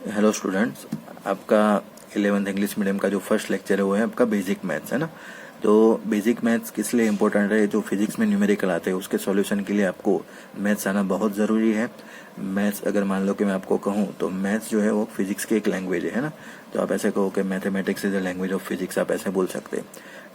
Hello students, आपका 11th English medium का जो फर्स्ट लेक्चर है वो है आपका बेसिक मैथ्स, है ना। तो बेसिक मैथ्स किस लिए इम्पोर्टेंट है? जो फिजिक्स में न्यूमेरिकल आते हैं उसके सॉल्यूशन के लिए आपको मैथ्स आना बहुत ज़रूरी है। मैथ्स अगर मान लो कि मैं आपको कहूँ तो मैथ्स जो है वो फिजिक्स की एक लैंग्वेज है ना। तो आप ऐसे कहो कि mathematics is the language of physics, आप ऐसे बोल सकते हैं,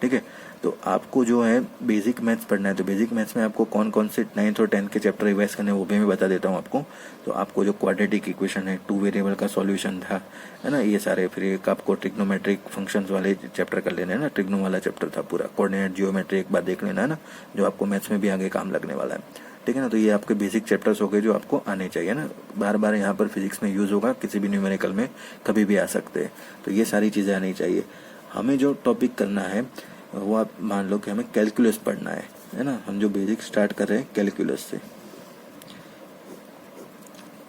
ठीक है। तो आपको जो है बेसिक मैथ्स पढ़ना है, तो बेसिक मैथ्स में आपको कौन कौन से 9th और 10th के चैप्टर रिवाइज करने हैं वो भी मैं बता देता हूँ आपको। तो आपको जो क्वाड्रेटिक इक्वेशन है, 2 वेरिएबल का सॉल्यूशन था, है ना, ये सारे। फिर एक आपको ट्रिग्नोमेट्रिक फंक्शंस वाले चैप्टर कर लेना है ना, ट्रिग्नो वाला चैप्टर था पूरा। कोऑर्डिनेट जियोमेट्री एक बार देख लेना है ना, जो आपको मैथ्स में भी आगे काम लगने वाला है, ठीक है ना। तो ये आपके बेसिक चैप्टर्स हो गए जो आपको आने चाहिए ना। बार बार यहाँ पर फिजिक्स में यूज होगा, किसी भी न्यूमेरिकल में कभी भी आ सकते हैं। तो ये सारी चीज़ें आनी चाहिए। हमें जो टॉपिक करना है वो आप मान लो कि हमें कैलकुलस पढ़ना है ना। हम जो बेसिक स्टार्ट कर रहे हैं कैलकुलस से।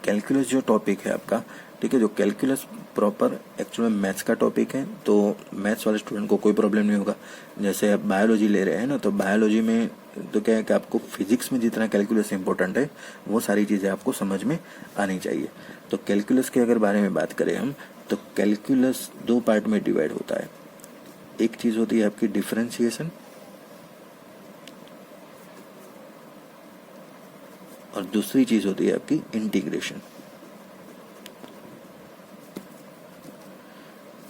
कैलकुलस जो टॉपिक है आपका, ठीक है, जो कैलकुलस प्रॉपर एक्चुअल में मैथ्स का टॉपिक है, तो मैथ्स वाले स्टूडेंट को कोई प्रॉब्लम नहीं होगा। जैसे आप बायोलॉजी ले रहे हैं ना, तो बायोलॉजी में तो क्या है कि आपको फिजिक्स में जितना कैलकुलस इंपॉर्टेंट है वो सारी चीज़ें आपको समझ में आनी चाहिए। तो कैलकुलस के अगर बारे में बात करें हम, तो कैलकुलस 2 पार्ट में डिवाइड होता है। एक चीज़ होती है आपकी डिफरेंशिएशन, और दूसरी चीज़ होती है आपकी इंटीग्रेशन।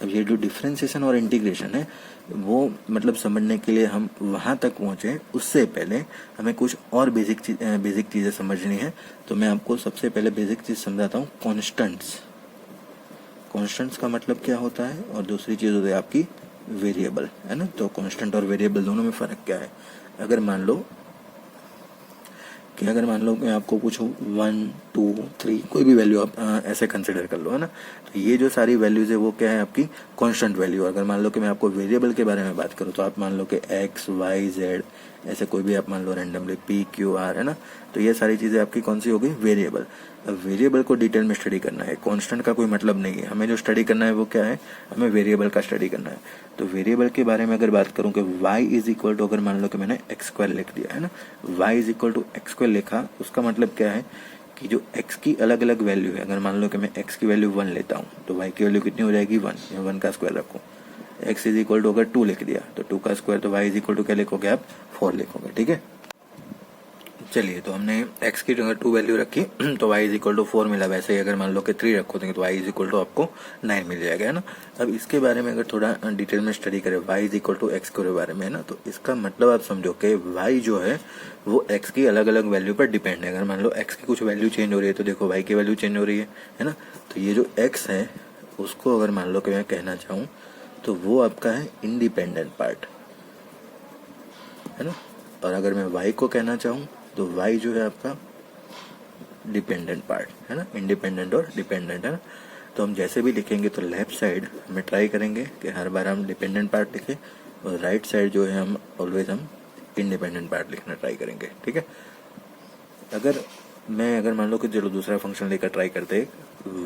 अब ये जो डिफरेंशिएशन और इंटीग्रेशन है वो मतलब समझने के लिए हम वहाँ तक पहुँचे उससे पहले हमें कुछ और बेसिक चीज़ें समझनी है। तो मैं आपको सबसे पहले बेसिक चीज़ समझाता हूँ, कॉन्स्टेंट्स। कॉन्स्टेंट्स का मतलब क्या होता है, और दूसरी चीज़ होती है आपकी वेरिएबल, है ना। तो कांस्टेंट और वेरिएबल दोनों में फ़र्क क्या है? अगर मान लो मैं आपको पूछूं 1 2 3 कोई भी वैल्यू आप ऐसे कंसिडर कर लो, है ना। तो ये जो सारी वैल्यूज है वो क्या है? आपकी कांस्टेंट वैल्यू। अगर मान लो कि मैं आपको वेरिएबल के बारे में बात करूं, तो आप मान लो कि x y z ऐसे कोई भी आप मान लो रैंडमली p q r, है ना। तो ये सारी चीज़ें आपकी कौन सी हो गई? वेरिएबल। अब वेरिएबल को डिटेल में स्टडी करना है, कांस्टेंट का कोई मतलब नहीं है। हमें जो स्टडी करना है वो क्या है? हमें वेरिएबल का स्टडी करना है। तो वेरिएबल के बारे में अगर बात करूं कि y इज इक्वल टू, अगर मान लो कि मैंने x स्क्वायर लिख दिया, है ना, y is equal to x square लिखा, उसका मतलब क्या है कि जो x की अलग अलग वैल्यू है, अगर मान लो कि मैं x की वैल्यू 1 लेता हूँ तो y की वैल्यू कितनी हो जाएगी? 1। 1 का स्क्वायर रखो। x इज इक्वल टू अगर 2 लिख दिया तो 2 का स्क्वायर, तो y इज इक्वल टू क्या लिखोगे आप? 4 लिखोगे, ठीक है। चलिए, तो हमने x की अगर 2 वैल्यू रखी तो y इज इक्वल टू 4 मिला। वैसे ही अगर मान लो कि 3 रखोगे तो y इज इक्वल टू आपको 9 मिल जाएगा, है ना। अब इसके बारे में अगर थोड़ा डिटेल में स्टडी करें y is equal to x के बारे में, है ना, तो इसका मतलब आप समझो कि y जो है वो x की अलग अलग वैल्यू पर डिपेंड है। अगर मान लो x की कुछ वैल्यू चेंज हो रही है तो देखो y की वैल्यू चेंज हो रही है ना। तो ये जो x है उसको अगर मान लो कि मैं कहना चाहूँ तो वो आपका है इंडिपेंडेंट पार्ट, है ना। और अगर मैं y को कहना चाहूँ तो y जो है आपका डिपेंडेंट पार्ट, है ना। इंडिपेंडेंट और डिपेंडेंट, है ना। तो हम जैसे भी लिखेंगे तो लेफ्ट साइड हमें ट्राई करेंगे कि हर बार हम डिपेंडेंट पार्ट लिखें, और राइट साइड जो है हम ऑलवेज हम इंडिपेंडेंट पार्ट लिखना ट्राई करेंगे, ठीक है। अगर मान लो कि चलो दूसरा फंक्शन लेकर ट्राई करते,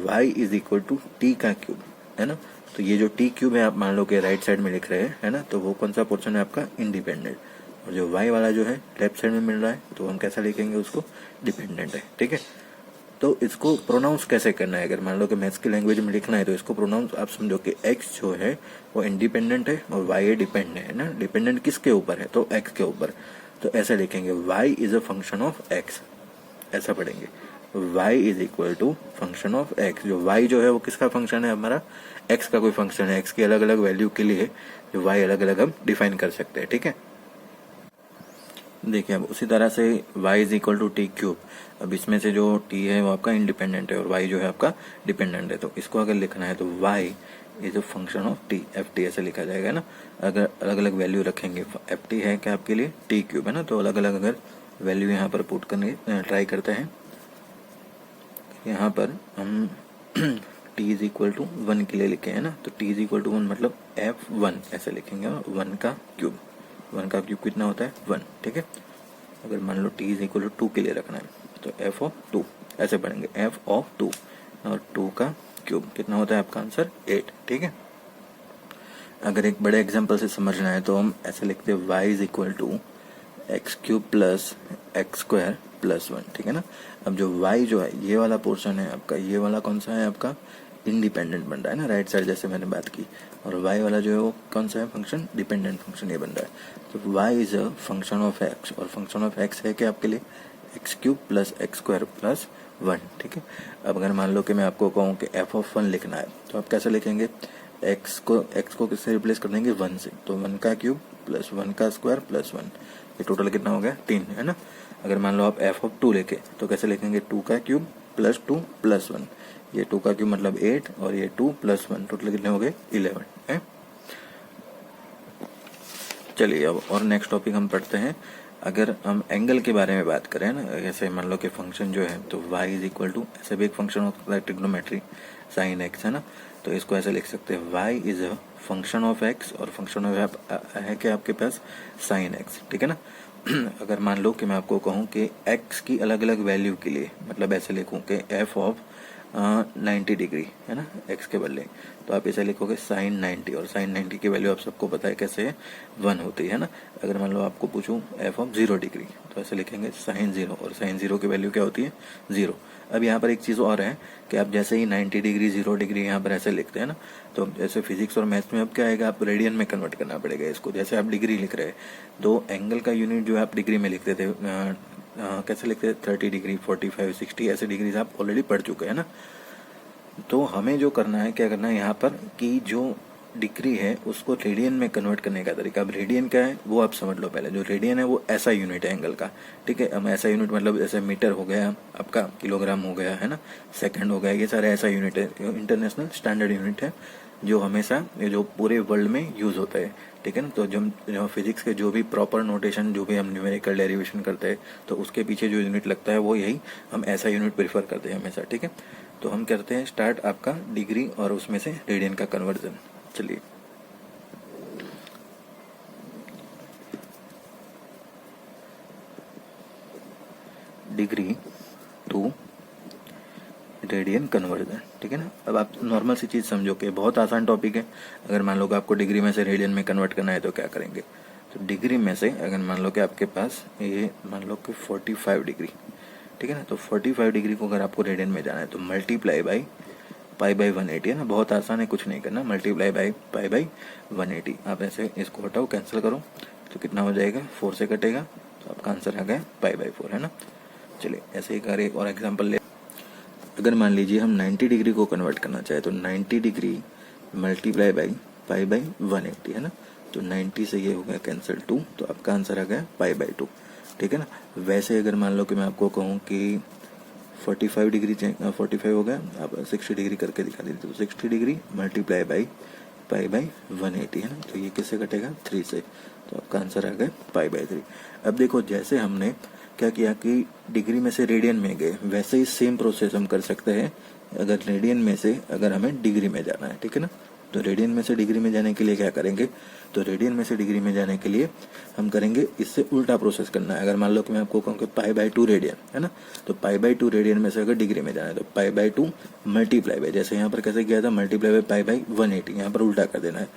y is equal to t का क्यूब, है ना। तो ये जो टी क्यूब है आप मान लो कि राइट साइड में लिख रहे हैं, है ना, तो वो कौन सा पोर्शन है आपका? इंडिपेंडेंट। और जो y वाला जो है लेफ्ट साइड में मिल रहा है तो हम कैसा लिखेंगे उसको? डिपेंडेंट है, ठीक है। तो इसको प्रोनाउंस कैसे करना है? अगर मान लो कि मैथ्स की लैंग्वेज में लिखना है तो इसको प्रोनाउंस आप समझो कि x जो है वो इंडिपेंडेंट है और y डिपेंडेंट है ना। डिपेंडेंट किसके ऊपर है? तो x के ऊपर। तो ऐसे लिखेंगे y is a function of x, ऐसा पढ़ेंगे। y is equal to function of x। जो y जो है वो किसका फंक्शन है? हमारा x का कोई फंक्शन है। x की अलग अलग वैल्यू के लिए जो y अलग अलग हम डिफाइन कर सकते हैं, ठीक है। देखिए, अब उसी तरह से y is equal to t cube. अब इसमें से जो t है वो आपका इंडिपेंडेंट है और y जो है आपका डिपेंडेंट है। तो इसको अगर लिखना है तो y is a function of t, F T ऐसे लिखा जाएगा ना। अगर अलग अलग वैल्यू रखेंगे, एफ टी है क्या आपके लिए? टी क्यूब, है ना। तो अलग अलग अगर वैल्यू यहाँ पर पुट करने ट्राई करते हैं, यहाँ पर हम t इज इक्वल टू 1 के लिए लिखे हैं ना। तो t इज इक्वल टू 1 मतलब f1 ऐसे लिखेंगे। 1 का क्यूब, 1 का क्यूब कितना होता है? 1, ठीक है। अगर मान लो t इज इक्वल टू 2 के लिए रखना है तो f ऑफ 2 ऐसे पढ़ेंगे, f ऑफ 2, और 2 का क्यूब कितना होता है आपका आंसर? 8, ठीक है। अगर एक बड़े एग्जांपल से समझना है तो हम ऐसे लिखते हैं y is equal to x cube plus x square plus 1, ठीक है ना। अब जो y जो है ये वाला पोर्शन है आपका, ये वाला कौन सा है आपका? इंडिपेंडेंट बन रहा है ना, राइट साइड जैसे मैंने बात की। और वाई वाला जो है वो कौन सा है फंक्शन, डिपेंडेंट फंक्शन ये बन रहा है। तो y is a function of x, और फंक्शन ऑफ एक्स है क्या आपके लिए, x cube plus x square plus 1, ठीक है। अब अगर मान लो कि मैं आपको कहूँ कि एफ ऑफ 1 लिखना है, तो आप कैसे लिखेंगे, एक्स को किससे रिप्लेस कर देंगे, 1 से। तो 1 का क्यूब प्लस 1 का स्क्वायर प्लस 1, ये टोटल कितना हो गया, 3, है ना। अगर मान लो आप एफ ऑफ 2 लेके, तो कैसे लिखेंगे, 2 का क्यूब प्लस 2 प्लस 1, ये 2 का क्यूब मतलब 8 और ये 2 प्लस 1, टोटल कितने हो गए, 11 है। चलिए अब और नेक्स्ट टॉपिक हम पढ़ते हैं। अगर हम एंगल के बारे में बात करें ना, जैसे मान लो कि फंक्शन जो है तो y इज इक्वल टू, ऐसे भी एक फंक्शन होता है ट्रिग्नोमेट्री साइन x, है ना। तो इसको ऐसे लिख सकते हैं, y is a function of x, और फंक्शन ऑफ है कि आपके पास साइन x, ठीक है ना। अगर मान लो कि मैं आपको कहूँ कि x की अलग अलग वैल्यू के लिए, मतलब ऐसे लिखूँ कि f ऑफ 90 डिग्री, है ना, x के बदले, तो आप इसे लिखोगे साइन 90, और साइन 90 की वैल्यू आप सबको पता है कैसे है, 1 होती है ना। अगर मान लो आपको पूछूं f ऑफ 0 डिग्री, तो ऐसे लिखेंगे साइन 0, और साइन 0 की वैल्यू क्या होती है, 0। अब यहाँ पर एक चीज़ और है कि आप जैसे ही 90 डिग्री 0 डिग्री यहाँ पर ऐसे लिखते हैं ना, तो जैसे फिजिक्स और मैथ्स में अब क्या आएगा, आप रेडियन में कन्वर्ट करना पड़ेगा इसको। जैसे आप डिग्री लिख रहे हैं, तो एंगल का यूनिट जो है आप डिग्री में लिखते थे, कैसे लिखते थे, 30 डिग्री 45 60 ऐसे डिग्रीज आप ऑलरेडी पढ़ चुके हैं ना। तो हमें जो करना है, क्या करना है यहाँ पर, कि जो डिग्री है उसको रेडियन में कन्वर्ट करने का तरीका। अब रेडियन क्या है वो आप समझ लो पहले। जो रेडियन है वो ऐसा यूनिट है एंगल का, ठीक है। हम ऐसा यूनिट मतलब जैसे मीटर हो गया आपका, किलोग्राम हो गया, है ना, सेकंड हो गया, ये सारे ऐसा यूनिट है, इंटरनेशनल स्टैंडर्ड यूनिट है जो हमेशा जो पूरे वर्ल्ड में यूज होता है, ठीक है ना। तो जो फिजिक्स के जो भी प्रॉपर नोटेशन, जो भी हम न्यूमेरिकल डेरिवेशन करते हैं, तो उसके पीछे जो यूनिट लगता है वो यही, हम ऐसा यूनिट प्रेफर करते हैं हमेशा, ठीक है। तो हम करते हैं स्टार्ट आपका डिग्री और उसमें से रेडियन का कन्वर्जन। चलिए डिग्री टू रेडियन कन्वर्जन, ठीक है ना। अब आप नॉर्मल सी चीज़ समझो कि बहुत आसान टॉपिक है। अगर मान लो कि आपको डिग्री में से रेडियन में कन्वर्ट करना है तो क्या करेंगे, तो डिग्री में से अगर मान लो कि आपके पास ये मान लो कि 45 डिग्री, ठीक है ना, तो 45 डिग्री को अगर आपको रेडियन में जाना है तो मल्टीप्लाई बाई पाई बाई 180, है ना। बहुत आसान है, कुछ नहीं करना, मल्टीप्लाई बाई पाई बाई 180। आप ऐसे इसको हटाओ, कैंसिल करो, तो कितना हो जाएगा, 4 से कटेगा, तो आपका आंसर आ गया पाई बाई 4, है ना। चलिए ऐसे ही कर एक और एग्जाम्पल ले। अगर मान लीजिए हम 90 डिग्री को कन्वर्ट करना चाहे तो 90 degree multiply by pi by 180, है ना। तो 90 से ये हो गया कैंसिल 2, तो आपका आंसर आ गया पाई बाई 2, ठीक है ना। वैसे अगर मान लो कि मैं आपको कहूँ कि 45 डिग्री 45 हो गया, आप 60 डिग्री करके दिखा दीजिए, तो 60 degree multiply by pi by 180, है ना। तो ये किससे कटेगा, 3 से, तो आपका आंसर आ गया पाई बाई 3। अब देखो जैसे हमने क्या किया कि डिग्री में से रेडियन में गए, वैसे ही सेम प्रोसेस हम कर सकते हैं अगर रेडियन में से अगर हमें डिग्री में जाना है, ठीक है ना। तो रेडियन में से डिग्री में जाने के लिए क्या करेंगे, तो रेडियन में से डिग्री में जाने के लिए हम करेंगे इससे उल्टा प्रोसेस करना है। अगर मान लो कि मैं आपको कहूँ कि पाई बाई 2 रेडियन, है ना, तो पाई बाई 2 रेडियन में से अगर डिग्री में जाना है तो पाई बाई 2 मल्टीप्लाई बाई, जैसे यहाँ पर कैसे किया था, मल्टीप्लाई बाई पाई बाई 180, यहाँ पर उल्टा कर देना है,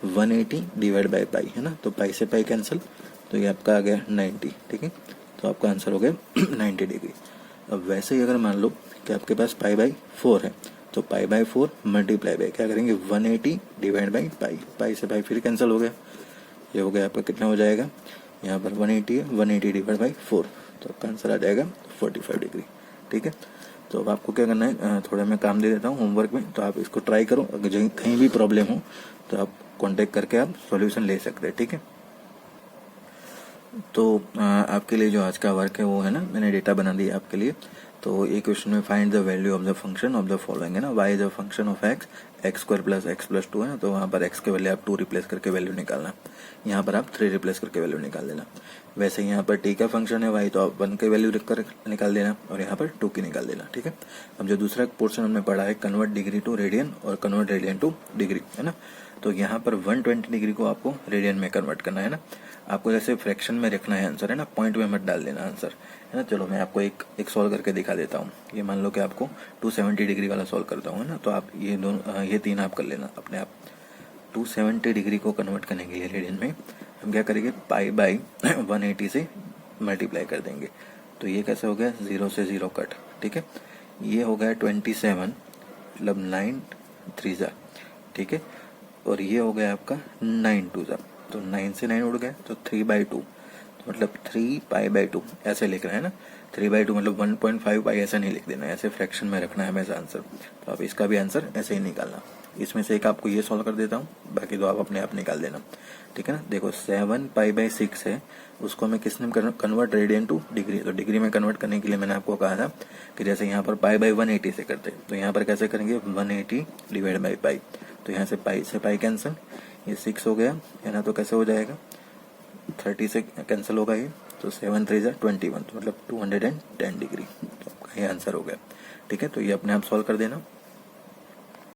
180 डिवाइड बाई पाई, है ना। तो पाई से पाई कैंसिल, तो ये आपका आ गया 90, ठीक है। तो आपका आंसर हो गया 90 डिग्री। अब वैसे ही अगर मान लो कि आपके पास पाई बाई 4 है, तो पाई बाई 4 मल्टीप्लाई बाई क्या करेंगे, 180 डिवाइड बाई पाई, पाई से पाई फिर कैंसिल हो गया, ये हो गया आपका कितना हो जाएगा, यहाँ पर 180 है, 180 डिवाइड बाई 4, तो आपका आंसर आ जाएगा 45 डिग्री, ठीक है। तो अब आपको क्या करना है, थोड़ा मैं काम दे देता हूँ होमवर्क में, तो आप इसको ट्राई करो। अगर कहीं भी प्रॉब्लम हो तो आप कॉन्टेक्ट करके आप सॉल्यूशन ले सकते हैं, ठीक है। तो आपके लिए जो आज का वर्क है वो है ना, मैंने डेटा बना दिया आपके लिए। तो एक क्वेश्चन में find the value of the function of the following, है ना, y is a function of x, x square plus x plus 2, है ना। तो वहाँ पर x के वैल्यू आप 2 रिप्लेस करके वैल्यू निकालना, यहाँ पर आप 3 रिप्लेस करके वैल्यू निकाल देना। वैसे यहाँ पर t का फंक्शन है y, तो आप 1 की वैल्यू रख कर निकाल देना और यहाँ पर 2 की निकाल देना, ठीक है। अब जो दूसरा पोर्शन हमने पढ़ा है कन्वर्ट डिग्री टू रेडियन और कन्वर्ट रेडियन टू डिग्री, है ना। तो यहाँ पर 120 डिग्री को आपको रेडियन में कन्वर्ट करना है ना। आपको जैसे फ्रैक्शन में रखना है आंसर, है ना, पॉइंट में मत डाल देना आंसर, है ना। चलो मैं आपको एक सॉल्व करके दिखा देता हूँ। ये मान लो कि आपको 270 डिग्री वाला सॉल्व करता हूँ, है ना। तो आप ये 3 आप कर लेना अपने आप। 270 डिग्री को कन्वर्ट करने के लिए रेडियन में हम क्या करेंगे, पाई बाई 180 से मल्टीप्लाई कर देंगे। तो ये कैसे हो गया, 0 से 0 कट, ठीक है। ये हो गया 27, मतलब 9 3 ज़ा, ठीक है। और ये हो गया आपका 9 2 ज़ा, तो 9 से 9 उड़ गए तो 3/2, तो मतलब 3π/2 ऐसे लिख रहे हैं ना। 3/2 मतलब 1.5 पाई ऐसा नहीं लिख देना, ऐसे फ्रैक्शन में रखना है हमेशा आंसर। तो आप इसका भी आंसर ऐसे ही निकालना। इसमें से एक आपको ये सॉल्व कर देता हूँ, बाकी तो आप अपने आप निकाल देना, ठीक है ना। देखो 7π/6 है, उसको हमें किसने कन्वर्ट रेडियन टू डिग्री, तो डिग्री में कन्वर्ट करने के लिए मैंने आपको कहा था कि जैसे यहाँ पर π/180 से करते हैं, तो यहाँ पर कैसे करेंगे 180 डिवाइड बाई पाई, तो यहाँ से पाई कैंसिल, ये 6 हो गया है ना, तो कैसे हो जाएगा 30 से कैंसिल होगा ये, तो 7 3 ज़ा 21, तो मतलब 210 डिग्री, तो आपका ये आंसर हो गया, ठीक है। तो ये अपने आप सॉल्व कर देना।